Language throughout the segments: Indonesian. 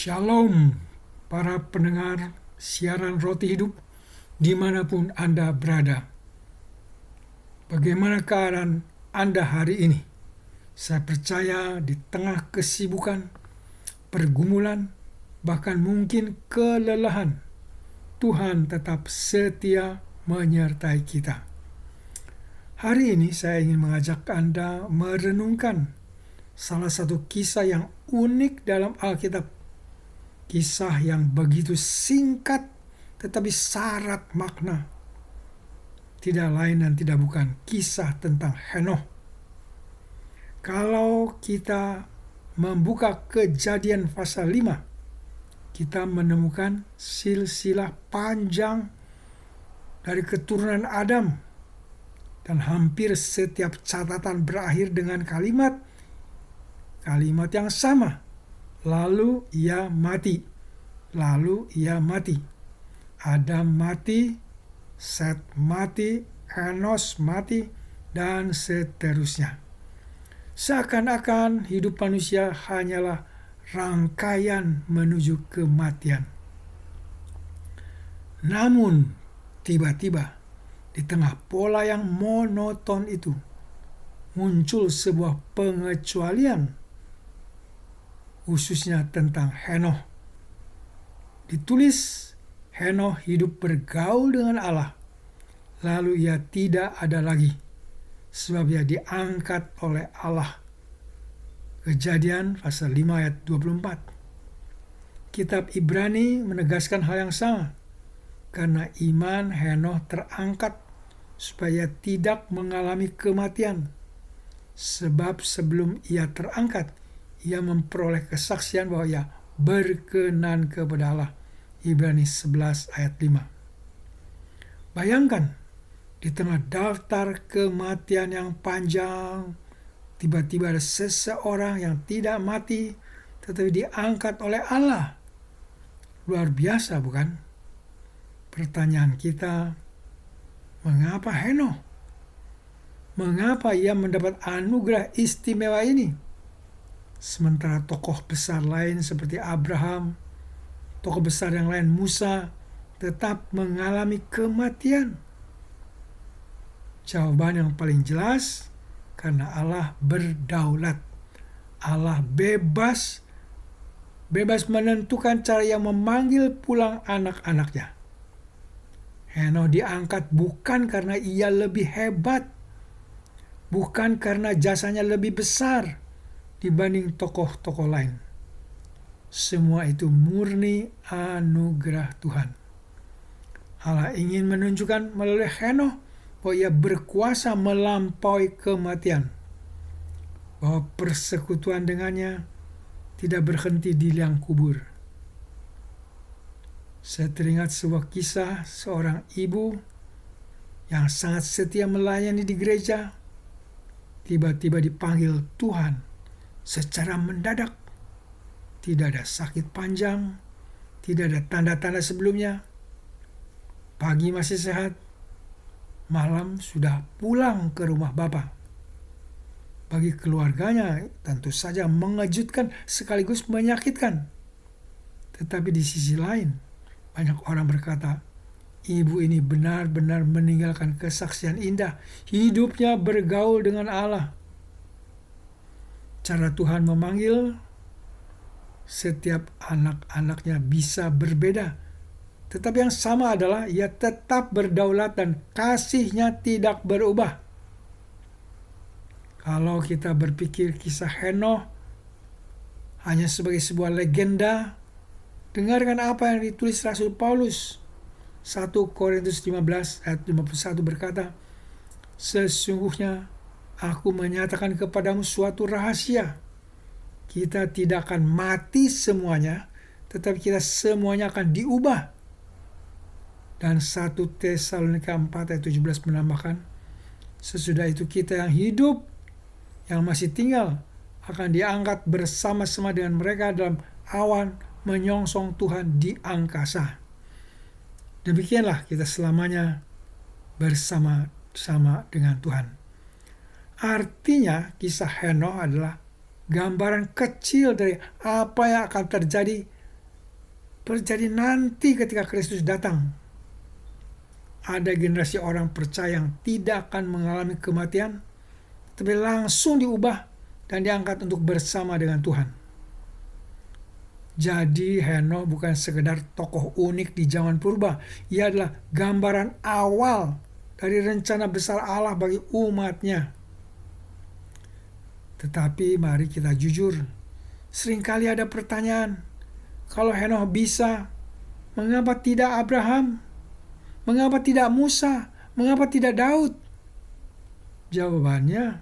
Shalom para pendengar siaran Roti Hidup dimanapun Anda berada. Bagaimana keadaan Anda hari ini? Saya percaya di tengah kesibukan, pergumulan, bahkan mungkin kelelahan, Tuhan tetap setia menyertai kita. Hari ini saya ingin mengajak Anda merenungkan salah satu kisah yang unik dalam Alkitab. Kisah yang begitu singkat tetapi syarat makna. Tidak lain dan tidak bukan kisah tentang Henoh. Kalau kita membuka Kejadian pasal 5, kita menemukan silsilah panjang dari keturunan Adam. Dan hampir setiap catatan berakhir dengan kalimat yang sama. Lalu ia mati. Lalu ia mati. Adam mati, Set mati, Enos mati, dan seterusnya. Seakan-akan hidup manusia hanyalah rangkaian menuju kematian. Namun, tiba-tiba di tengah pola yang monoton itu, muncul sebuah pengecualian, khususnya tentang Henoh. Ditulis, Henoh hidup bergaul dengan Allah, lalu ia tidak ada lagi, sebab ia diangkat oleh Allah. Kejadian pasal 5 ayat 24. Kitab Ibrani menegaskan hal yang sama, karena iman Henoh terangkat supaya tidak mengalami kematian, sebab sebelum ia terangkat, ia memperoleh kesaksian bahwa ia berkenan kepada Allah. Ibrani 11 ayat 5. Bayangkan, di tengah daftar kematian yang panjang, tiba-tiba ada seseorang yang tidak mati, tetapi diangkat oleh Allah. Luar biasa, bukan? Pertanyaan kita, mengapa Henoh? Mengapa ia mendapat anugerah istimewa ini? Sementara tokoh besar lain seperti Abraham, tokoh besar yang lain Musa, tetap mengalami kematian. Jawaban yang paling jelas, karena Allah berdaulat. Allah bebas menentukan cara yang memanggil pulang anak-anaknya. Henoh diangkat bukan karena ia lebih hebat, bukan karena jasanya lebih besar dibanding tokoh-tokoh lain. Semua itu murni anugerah Tuhan. Allah ingin menunjukkan melalui Henoh bahwa ia berkuasa melampaui kematian, bahwa persekutuan dengannya tidak berhenti di liang kubur. Saya teringat sebuah kisah seorang ibu yang sangat setia melayani di gereja, tiba-tiba dipanggil Tuhan secara mendadak. Tidak ada sakit panjang, tidak ada tanda-tanda sebelumnya. Pagi masih sehat, malam sudah pulang ke rumah Bapa. Bagi keluarganya tentu saja mengejutkan sekaligus menyakitkan. Tetapi di sisi lain, banyak orang berkata, ibu ini benar-benar meninggalkan kesaksian indah. Hidupnya bergaul dengan Allah. Cara Tuhan memanggil setiap anak-anaknya bisa berbeda. Tetapi yang sama adalah ia tetap berdaulat dan kasih-Nya tidak berubah. Kalau kita berpikir kisah Henoh hanya sebagai sebuah legenda, dengarkan apa yang ditulis Rasul Paulus. 1 Korintus 15 ayat 51 berkata, sesungguhnya aku menyatakan kepadamu suatu rahasia. Kita tidak akan mati semuanya, tetapi kita semuanya akan diubah. Dan 1 Tesalonika 4 ayat 17 menambahkan, sesudah itu kita yang hidup, yang masih tinggal, akan diangkat bersama-sama dengan mereka dalam awan menyongsong Tuhan di angkasa. Demikianlah kita selamanya bersama-sama dengan Tuhan. Artinya kisah Henoh adalah gambaran kecil dari apa yang akan terjadi terjadi nanti ketika Kristus datang. Ada generasi orang percaya yang tidak akan mengalami kematian, tapi langsung diubah dan diangkat untuk bersama dengan Tuhan. Jadi Henokh bukan sekedar tokoh unik di zaman purba. Ia adalah gambaran awal dari rencana besar Allah bagi umatnya. Tetapi mari kita jujur, seringkali ada pertanyaan, kalau Henokh bisa, mengapa tidak Abraham? Mengapa tidak Musa? Mengapa tidak Daud? Jawabannya,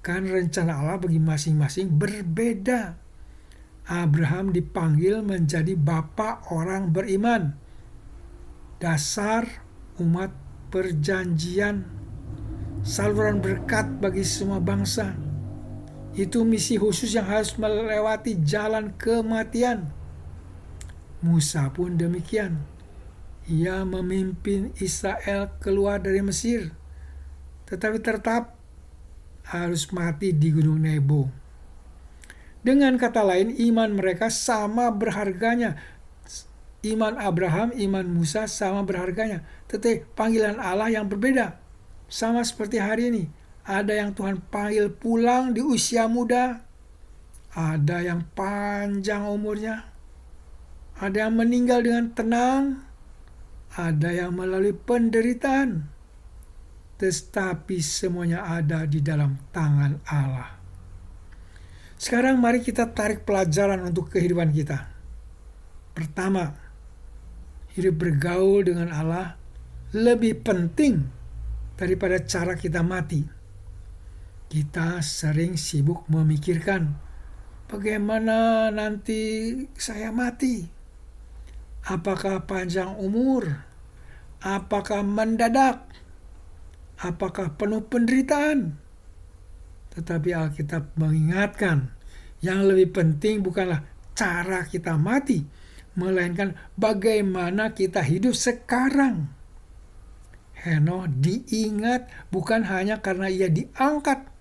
kan rencana Allah bagi masing-masing berbeda. Abraham dipanggil menjadi bapa orang beriman, dasar umat perjanjian, saluran berkat bagi semua bangsa. Itu misi khusus yang harus melewati jalan kematian. Musa pun demikian. Ia memimpin Israel keluar dari Mesir, tetapi tetap harus mati di Gunung Nebo. Dengan kata lain, iman mereka sama berharganya. Iman Abraham, iman Musa sama berharganya. Tetapi panggilan Allah yang berbeda. Sama seperti hari ini. Ada yang Tuhan panggil pulang di usia muda. Ada yang panjang umurnya. Ada yang meninggal dengan tenang. Ada yang melalui penderitaan. Tetapi semuanya ada di dalam tangan Allah. Sekarang mari kita tarik pelajaran untuk kehidupan kita. Pertama, hidup bergaul dengan Allah lebih penting daripada cara kita mati. Kita sering sibuk memikirkan, bagaimana nanti saya mati? Apakah panjang umur? Apakah mendadak? Apakah penuh penderitaan? Tetapi Alkitab mengingatkan, yang lebih penting bukanlah cara kita mati, melainkan bagaimana kita hidup sekarang. Henokh diingat bukan hanya karena ia diangkat,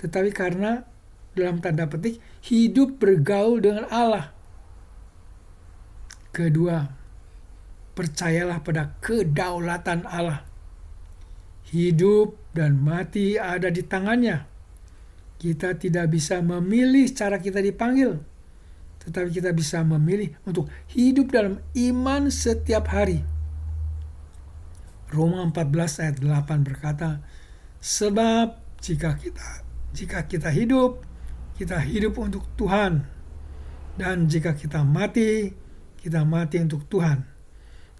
tetapi karena dalam tanda petik hidup bergaul dengan Allah. Kedua, percayalah pada kedaulatan Allah. Hidup dan mati ada di tangannya. Kita tidak bisa memilih cara kita dipanggil, tetapi kita bisa memilih untuk hidup dalam iman setiap hari. Roma 14 ayat 8 berkata, sebab jika kita hidup untuk Tuhan, dan jika kita mati untuk Tuhan.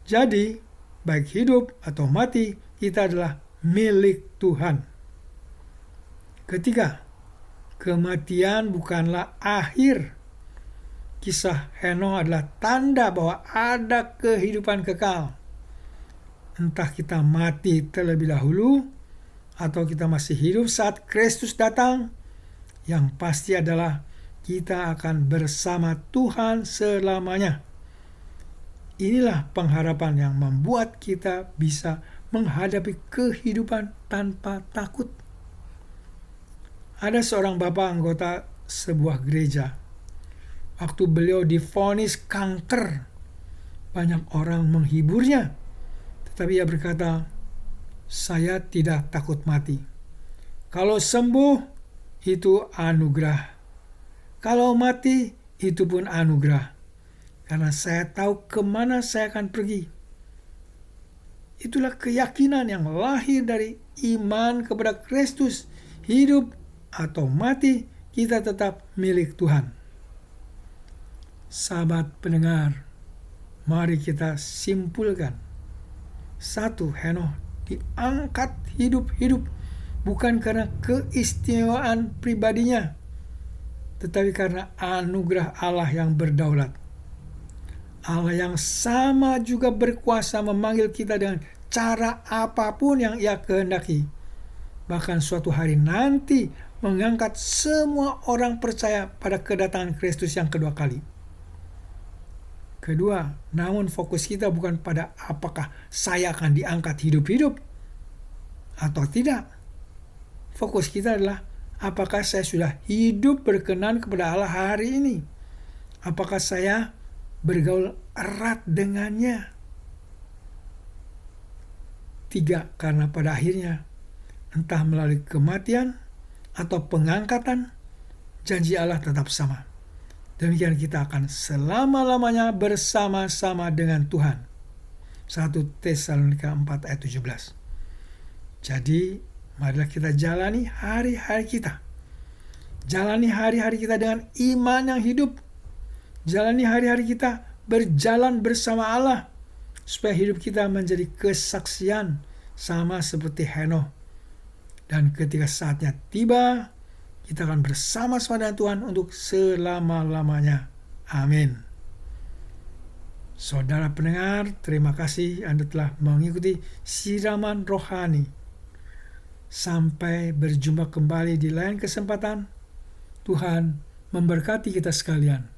Jadi, baik hidup atau mati, kita adalah milik Tuhan. Ketiga, kematian bukanlah akhir. Kisah Henokh adalah tanda bahwa ada kehidupan kekal. Entah kita mati terlebih dahulu, atau kita masih hidup saat Kristus datang, yang pasti adalah kita akan bersama Tuhan selamanya. Inilah pengharapan yang membuat kita bisa menghadapi kehidupan tanpa takut. Ada seorang bapak anggota sebuah gereja. Waktu beliau divonis kanker, banyak orang menghiburnya. Tetapi ia berkata, saya tidak takut mati. Kalau sembuh, itu anugerah. Kalau mati, itu pun anugerah. Karena saya tahu kemana saya akan pergi. Itulah keyakinan yang lahir dari iman kepada Kristus. Hidup atau mati, kita tetap milik Tuhan. Sahabat pendengar, mari kita simpulkan. 1. Henokh diangkat hidup-hidup bukan karena keistimewaan pribadinya, tetapi karena anugerah Allah yang berdaulat. Allah yang sama juga berkuasa memanggil kita dengan cara apapun yang Ia kehendaki. Bahkan suatu hari nanti mengangkat semua orang percaya pada kedatangan Kristus yang kedua kali. Kedua, namun fokus kita bukan pada apakah saya akan diangkat hidup-hidup atau tidak. Fokus kita adalah apakah saya sudah hidup berkenan kepada Allah hari ini. Apakah saya bergaul erat dengannya. 3. Karena pada akhirnya, entah melalui kematian atau pengangkatan, janji Allah tetap sama. Demikian kita akan selama-lamanya bersama-sama dengan Tuhan. 1 Tesalonika 4 ayat 17. Jadi, marilah kita jalani hari-hari kita. Jalani hari-hari kita dengan iman yang hidup. Jalani hari-hari kita berjalan bersama Allah, supaya hidup kita menjadi kesaksian sama seperti Henokh. Dan ketika saatnya tiba, kita akan bersama-sama dengan Tuhan untuk selama-lamanya. Amin. Saudara pendengar, terima kasih Anda telah mengikuti siraman rohani. Sampai berjumpa kembali di lain kesempatan. Tuhan memberkati kita sekalian.